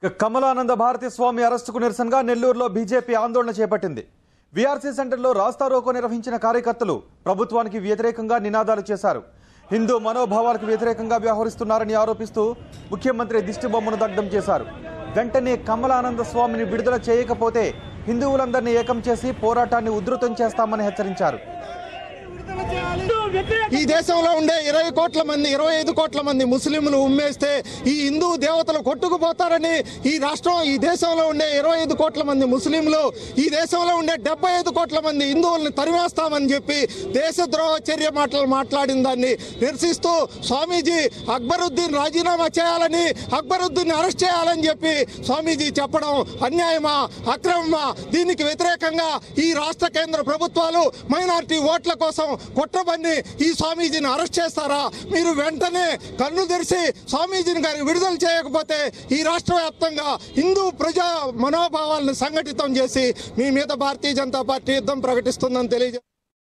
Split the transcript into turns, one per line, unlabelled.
కమలానంద భారతి స్వామి అరెస్టుకు నిరసనగా నెల్లూరులో బీజేపీ ఆందోళన చేపట్టింది. వీఆర్సీ సెంటర్లో రాస్తారోకో నిర్వహించిన కార్యకర్తలు ప్రభుత్వానికి వ్యతిరేకంగా నినాదాలు చేశారు. హిందూ మనోభావాలకు వ్యతిరేకంగా వ్యవహరిస్తున్నారని ఆరోపిస్తూ ముఖ్యమంత్రి దిష్టిబొమ్మను దగ్ధం చేశారు. వెంటనే కమలానంద స్వామిని విడుదల చేయకపోతే హిందువులందరినీ ఏకం చేసి పోరాటాన్ని ఉధృతం చేస్తామని హెచ్చరించారు.
ఈ దేశంలో ఉండే 25 కోట్ల మంది ముస్లింలు ఉమ్మేస్తే ఈ హిందూ దేవతలు కొట్టుకుపోతారని ఈ దేశంలో ఉండే 25 కోట్ల మంది ముస్లింలు ఈ దేశంలో ఉండే 75 కోట్ల మంది హిందువుల్ని తరిమేస్తామని చెప్పి దేశద్రోహ చర్య మాట్లాడిన దాన్ని నిరసిస్తూ స్వామీజీ అక్బరుద్దీన్ రాజీనామా చేయాలని, అక్బరుద్దీన్ అరెస్ట్ చేయాలని చెప్పి స్వామీజీ చెప్పడం అన్యాయమా, అక్రమమా? దీనికి వ్యతిరేకంగా ఈ రాష్ట్ర కేంద్ర ప్రభుత్వాలు మైనారిటీ ఓట్ల కోసం కుట్రబన్ని ఈ స్వామీజీని అరెస్ట్ చేస్తారా? మీరు వెంటనే కన్ను తెరిచి స్వామీజీని గారికి విడుదల చేయకపోతే ఈ రాష్ట్ర వ్యాప్తంగా హిందూ ప్రజా మనోభావాలను సంఘటితం చేసి మీ మీద భారతీయ జనతా పార్టీ యుద్ధం ప్రకటిస్తుందని తెలియజేస్తారు.